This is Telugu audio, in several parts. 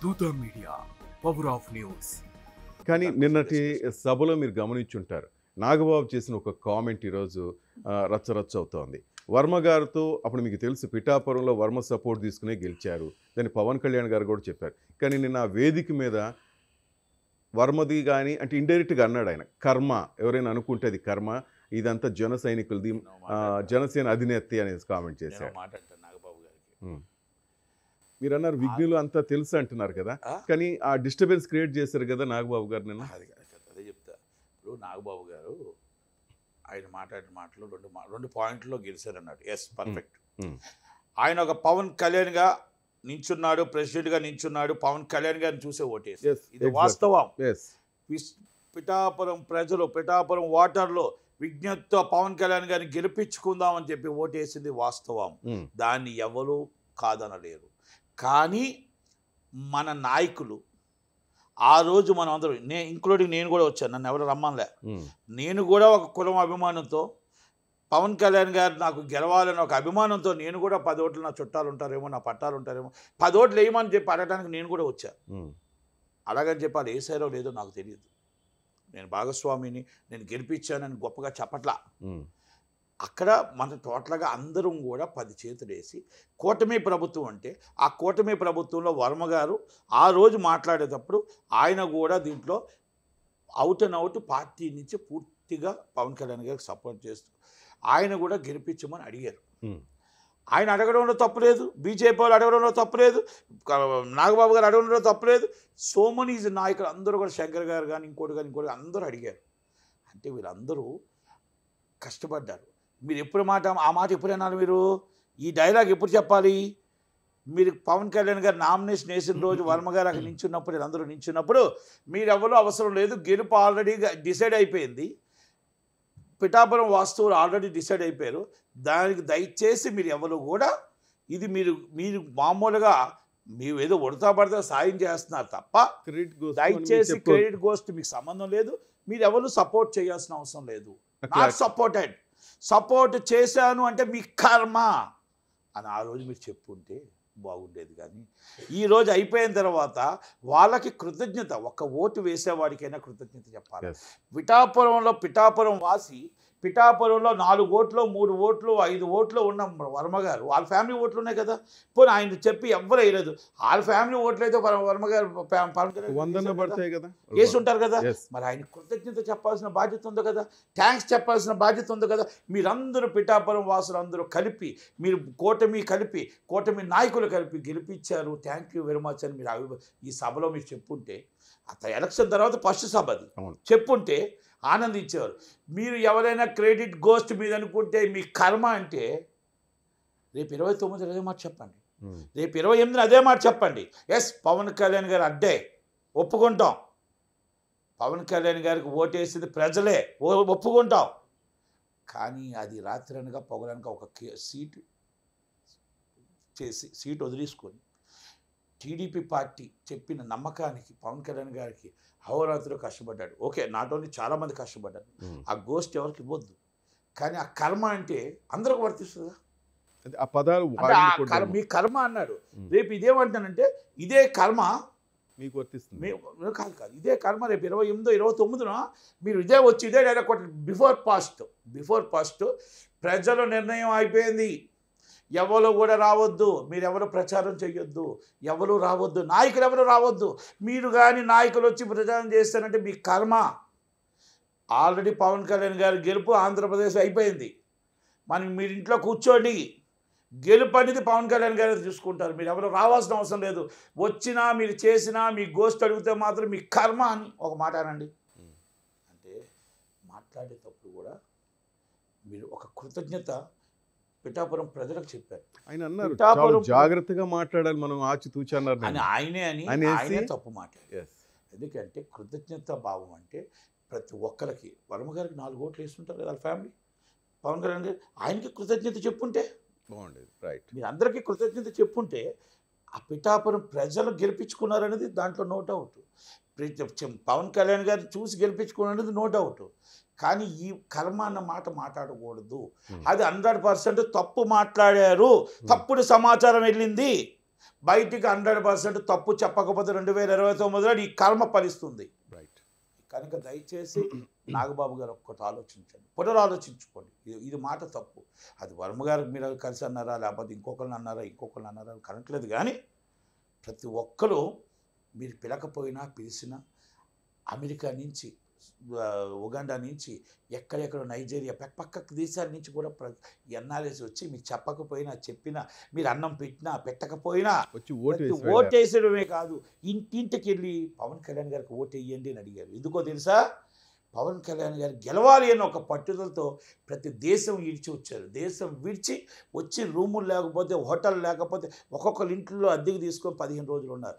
దూత మీడియా పవర్ ఆఫ్ న్యూస్. కానీ నిన్నటి సభలో మీరు గమనించుంటారు, నాగబాబు చేసిన ఒక కామెంట్ ఈరోజు రచ్చరచ్చ అవుతోంది. వర్మ గారితో అప్పుడు మీకు తెలుసు పిఠాపురంలో వర్మ సపోర్ట్ తీసుకునే గెలిచారు, దాన్ని పవన్ కళ్యాణ్ గారు కూడా చెప్పారు. కానీ నిన్న ఆ వేదిక మీద వర్మది కానీ అంటే ఇండైరెక్ట్గా అన్నాడు ఆయన, కర్మ ఎవరైనా అనుకుంటే అది కర్మ, ఇదంతా జన సైనికులది, జనసేన అధినేత్రి అనేది కామెంట్ చేశారు. మీరు అన్నారు విఘ్నులు అంతా తెలుసు అంటున్నారు కదా, కానీ ఆ డిస్టర్బెన్స్ క్రియేట్ చేశారు కదా నాగబాబు గారు నిన్న. అదే చెప్తా. ఇప్పుడు నాగబాబు గారు ఆయన మాట్లాడిన మాటలు రెండు పాయింట్లో గెలిచారు అన్నాడు. Yes, perfect. ఆయన ఒక పవన్ కళ్యాణ్గా నించున్నాడు, ప్రెసిడెంట్గా నించున్నాడు, పవన్ కళ్యాణ్ గారిని చూసే ఓటేసి, ఇది వాస్తవం. పిఠాపురం ప్రజలు, పిఠాపురం ఓటర్లు విజ్ఞప్తితో పవన్ కళ్యాణ్ గారిని గెలిపించుకుందామని చెప్పి ఓటేసింది వాస్తవం. దాన్ని ఎవరు కాదనలేరు. కానీ మన నాయకులు ఆ రోజు మనం అందరూ, ఇంక్లూడింగ్ నేను కూడా వచ్చాను, నన్ను ఎవరు రమ్మనిలే. నేను కూడా ఒక కులం అభిమానంతో, పవన్ కళ్యాణ్ గారు నాకు గెలవాలని ఒక అభిమానంతో నేను కూడా 10 ఓట్లు నా చుట్టాలు ఉంటారేమో, నా పట్టాలు ఉంటారేమో, 10 ఓట్లు వేయమని చెప్పి అడగడానికి నేను కూడా వచ్చా. అలాగని చెప్పి అది వేసారో లేదో నాకు తెలియదు. నేను భాగస్వామిని, నేను గెలిపించానని గొప్పగా చెప్పట్లా. అక్కడ మన టోటల్గా అందరం కూడా 10 చేతులు వేసి కూటమి ప్రభుత్వం అంటే, ఆ కూటమి ప్రభుత్వంలో వర్మ గారు ఆ రోజు మాట్లాడేటప్పుడు ఆయన కూడా దీంట్లో అవుట్ అండ్ అవుట్ పార్టీ నుంచి పూర్తిగా పవన్ కళ్యాణ్ గారికి సపోర్ట్ చేస్తూ ఆయన కూడా గెలిపించమని అడిగారు. ఆయన అడగడంలో తప్పులేదు, బీజేపీ వాళ్ళు అడగడంలో తప్పులేదు, నాగబాబు గారు అడగడంలో తప్పులేదు. సో మెనీ నాయకులు అందరూ కూడా, శంకర్ గారు కానీ ఇంకోటి అందరూ అడిగారు. అంటే వీళ్ళందరూ కష్టపడ్డారు. మీరు ఎప్పుడు ఆ మాట ఎప్పుడు అన్నారు? మీరు ఈ డైలాగ్ ఎప్పుడు చెప్పాలి? మీరు పవన్ కళ్యాణ్ గారు నామినేషన్ వేసిన రోజు వర్మ గారు అక్కడ నించున్నప్పుడు, వీళ్ళందరూ నించున్నప్పుడు మీరు ఎవరూ అవసరం లేదు, గెలుపు ఆల్రెడీ డిసైడ్ అయిపోయింది, పిఠాపురం వాస్తువులు ఆల్రెడీ డిసైడ్ అయిపోయారు, దానికి దయచేసి మీరు ఎవరు కూడా ఇది మీరు మామూలుగా మీరు ఏదో ఉడతా పడతా సాయం చేస్తున్నారు తప్ప దయచేసి క్రెడిట్ గోస్ట్ మీకు సంబంధం లేదు, మీరు ఎవరు సపోర్ట్ చేయాల్సిన అవసరం లేదు. నాట్ సపోర్టెడ్, సపోర్ట్ చేశాను అంటే మీ కర్మ అని ఆ రోజు మీరు చెప్పుంటే బాగుండేది. కానీ ఈరోజు అయిపోయిన తర్వాత వాళ్ళకి కృతజ్ఞత, ఒక్క ఓటు వేసేవాడికైనా కృతజ్ఞత చెప్పాలి. పిఠాపురం వాసి, పిఠాపురంలో 4 ఓట్లు, 3 ఓట్లు, 5 ఓట్లు ఉన్న వర్మ గారు, వాళ్ళ ఫ్యామిలీ ఓట్లు ఉన్నాయి కదా, పోనీ ఆయన చెప్పి ఎవ్వరు వేయలేదు. వాళ్ళ ఫ్యామిలీ ఓట్లు అయితే వర్మ గారు వేసి ఉంటారు కదా, మరి ఆయన కృతజ్ఞత చెప్పాల్సిన బాధ్యత ఉంది కదా, థ్యాంక్స్ చెప్పాల్సిన బాధ్యత ఉంది కదా. మీరందరూ పిఠాపురం వాసులు అందరూ కలిపి, మీరు కూటమి నాయకులు కలిపి గెలిపించారు, థ్యాంక్ యూ వెరీ మచ్ అని మీరు ఈ సభలో మీరు చెప్పుంటే, ఎలక్షన్ తర్వాత ఫస్ట్ సభ అది, చెప్పుంటే ఆనందించేవారు. మీరు ఎవరైనా క్రెడిట్ గోస్ట్ మీద అనుకుంటే మీ కర్మ అంటే, రేపు 29 అదే మాట చెప్పండి, రేపు 28 అదే మాట చెప్పండి. ఎస్, పవన్ కళ్యాణ్ గారు అడ్డే ఒప్పుకుంటాం, పవన్ కళ్యాణ్ గారికి ఓటేసింది ప్రజలే ఒప్పుకుంటాం. కానీ అది రాత్రి అనగా పొగలనక ఒక సీటు చేసి సీటు వదిలేసుకొని టీడీపీ పార్టీ చెప్పిన నమ్మకానికి పవన్ కళ్యాణ్ గారికి అహోరాత్రిలో కష్టపడ్డాడు. ఓకే, నాట్ ఓన్లీ చాలామంది కష్టపడ్డారు, ఆ గోస్ట్ ఎవరికి ఇవ్వద్దు. కానీ ఆ కర్మ అంటే అందరికి వర్తిస్తుందా? ఆ పదాలు మీ కర్మ అన్నాడు. రేపు ఇదేమంటానంటే ఇదే కర్మ మీకు వర్తిస్తుంది. కాదు, ఇదే కర్మ రేపు 28, 29 మీరు ఇదే వచ్చి ఇదే డైరెక్ట్ బిఫోర్ పాస్ట్ ప్రజల నిర్ణయం అయిపోయింది. ఎవరు కూడా రావద్దు, మీరెవరు ప్రచారం చేయొద్దు, ఎవరు రావద్దు, నాయకులు ఎవరు రావద్దు. మీరు కానీ నాయకులు వచ్చి ప్రచారం చేస్తారంటే మీ కర్మ. ఆల్రెడీ పవన్ కళ్యాణ్ గారి గెలుపు ఆంధ్రప్రదేశ్ అయిపోయింది. మీరు ఇంట్లో కూర్చోండి, గెలుపు అనేది పవన్ కళ్యాణ్ గారు చూసుకుంటారు, మీరు ఎవరు రావాల్సిన అవసరం లేదు. వచ్చినా మీరు చేసినా మీ గోస్ట్ అడిగితే మాత్రం మీ కర్మ అని ఒక మాట అనండి. అంటే మాట్లాడేటప్పుడు కూడా మీరు ఒక కృతజ్ఞత పిఠాపురం ప్రజలకు చెప్పారు. ఆయన అన్నారు చాలా జాగ్రత్తగా మాట్లాడాలి, మనం ఆచితూచి అన్నారు. ఆయనే తప్పు మాట్లాడారు. ఎందుకంటే కృతజ్ఞత భావం అంటే ప్రతి ఒక్కరికి, వర్మ గారికి 4 ఓట్లు వేస్తుంటారు కదా వాళ్ళ ఫ్యామిలీ, పవన్ కళ్యాణ్ గారు ఆయనకి కృతజ్ఞత చెప్పుంటే బాగుండేది. రైట్, మీరు అందరికీ కృతజ్ఞత చెప్పుంటే ఆ పిఠాపురం ప్రజలు గెలిపించుకున్నారనేది దాంట్లో నో డౌట్. పవన్ కళ్యాణ్ గారిని చూసి గెలిపించుకున్నది నో డౌట్. కానీ ఈ కర్మ అన్న మాట మాట్లాడకూడదు. అది 100% తప్పు మాట్లాడారు, తప్పుడు సమాచారం వెళ్ళింది. బయటికి 100% తప్పు చెప్పకపోతే 2029లో ఈ కర్మ ఫలిస్తుంది. రైట్. కనుక దయచేసి నాగబాబు గారు ఒక్కటి ఆలోచించండి, పునరాలోచించుకోండి. ఇది మాట తప్పు. అది వర్మ గారికి మీరు కలిసి అన్నారా, లేకపోతే ఇంకొకరిని అన్నారా కనట్లేదు. కానీ ప్రతి ఒక్కరూ మీరు పిలకపోయినా పిలిచినా, అమెరికా నుంచి, ఉగాండా నుంచి, ఎక్కడెక్కడ నైజీరియా, పక్క దేశాల నుంచి కూడా ఎన్ఆర్ఎస్ వచ్చి మీకు చెప్పకపోయినా చెప్పినా, మీరు అన్నం పెట్టినా పెట్టకపోయినా ఓటేసడమే కాదు, ఇంటింటికి వెళ్ళి పవన్ కళ్యాణ్ గారికి ఓటు వేయండి అని అడిగారు. ఎందుకో తెలుసా? పవన్ కళ్యాణ్ గారు గెలవాలి అని ఒక పట్టుదలతో ప్రతి దేశం విడిచి వచ్చారు. దేశం విడిచి వచ్చి రూములు లేకపోతే, హోటల్ లేకపోతే, ఒక్కొక్కరి ఇంట్లో అద్దెకి తీసుకొని 15 రోజులు ఉన్నారు.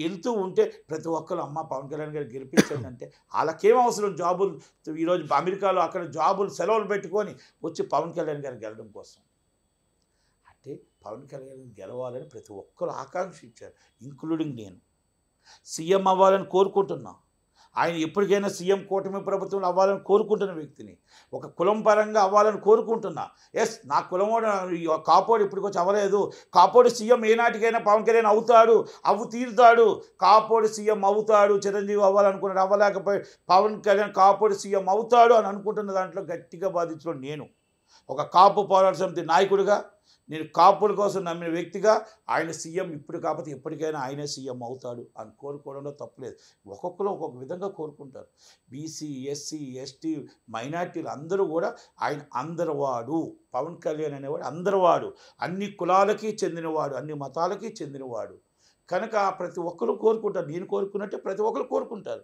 వెళ్తూ ఉంటే ప్రతి ఒక్కరు అమ్మ పవన్ కళ్యాణ్ గారు గెలిపించండి అంటే వాళ్ళకేం అవసరం? జాబులు ఈరోజు అమెరికాలో అక్కడ జాబులు సెలవులు పెట్టుకొని వచ్చి పవన్ కళ్యాణ్ గారు గెలడం కోసం. అంటే పవన్ కళ్యాణ్ గెలవాలని ప్రతి ఒక్కరు ఆకాంక్షించారు, ఇంక్లూడింగ్ నేను. సీఎం అవ్వాలని కోరుకుంటున్నా. ఆయన ఎప్పటికైనా సీఎం కూటమి ప్రభుత్వంలో అవ్వాలని కోరుకుంటున్న వ్యక్తిని. ఒక కులం పరంగా అవ్వాలని కోరుకుంటున్నా. ఎస్, నా కులమోడు కాపోడు ఇప్పటికొచ్చి అవ్వలేదు. కాపోడు సీఎం ఏనాటికైనా పవన్ కళ్యాణ్ అవుతాడు, తీరుతాడు. కాపోడు సీఎం అవుతాడు, చిరంజీవి అవ్వాలనుకున్నాడు, అవ్వలేకపోయి పవన్ కళ్యాణ్ కాపోడు సీఎం అవుతాడు అని అనుకుంటున్న దాంట్లో గట్టిగా బాధించడం నేను. ఒక కాపు పోరాట సమితి నాయకుడిగా, నేను కాపుల కోసం నమ్మిన వ్యక్తిగా ఆయన సీఎం ఇప్పుడు కాకపోతే ఎప్పటికైనా ఆయనే సీఎం అవుతాడు అని కోరుకోవడంలో తప్పులేదు. ఒక్కొక్కరు ఒక్కొక్క విధంగా కోరుకుంటారు. బీసీ, ఎస్సీ, ఎస్టీ, మైనార్టీలు అందరూ కూడా ఆయన అందరివాడు, పవన్ కళ్యాణ్ అనేవాడు అందరివాడు, అన్ని కులాలకి చెందినవాడు, అన్ని మతాలకి చెందినవాడు. కనుక ప్రతి ఒక్కరూ కోరుకుంటారు. నేను కోరుకున్నట్టే ప్రతి ఒక్కరు కోరుకుంటారు.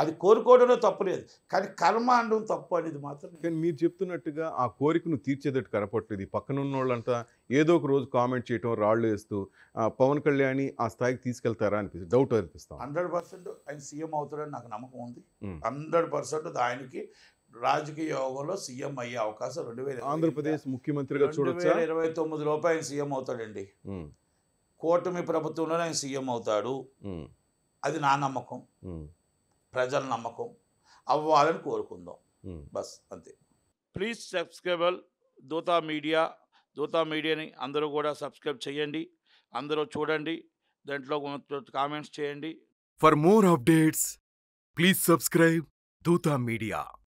అది కోరుకోవడంలో తప్పులేదు. కానీ కర్మ అనడం తప్పు అనేది మాత్రం. కానీ మీరు చెప్తున్నట్టుగా ఆ కోరికను తీర్చేదట్టు కనపట్లేదు. పక్కన ఉన్న వాళ్ళంతా ఏదో ఒక రోజు కామెంట్ చేయటం, రాళ్ళు వేస్తూ పవన్ కళ్యాణ్ ఆ స్థాయికి తీసుకెళ్తారా అనిపిస్తుంది, డౌట్ అనిపిస్తాం. 100% ఆయన సీఎం అవుతాడని నాకు నమ్మకం ఉంది. 100% ఆయనకి రాజకీయ యోగంలో సీఎం అయ్యే అవకాశం 2020 ఆంధ్రప్రదేశ్ ముఖ్యమంత్రిగా చూడొచ్చు. 2029 లోపు ఆయన సీఎం అవుతాడండి. కూటమి ప్రభుత్వంలోనే ఆయన సీఎం అవుతాడు. అది నా నమ్మకం, ప్రజల నమ్మకం. అవ్వాలని కోరుకుందాం, బస్ అంతే. Please subscribe Dootha media. Dootha మీడియాని అందరూ కూడా సబ్స్క్రైబ్ చేయండి, అందరూ చూడండి, దాంట్లో కామెంట్స్ చేయండి. For more updates, please subscribe Dota Media.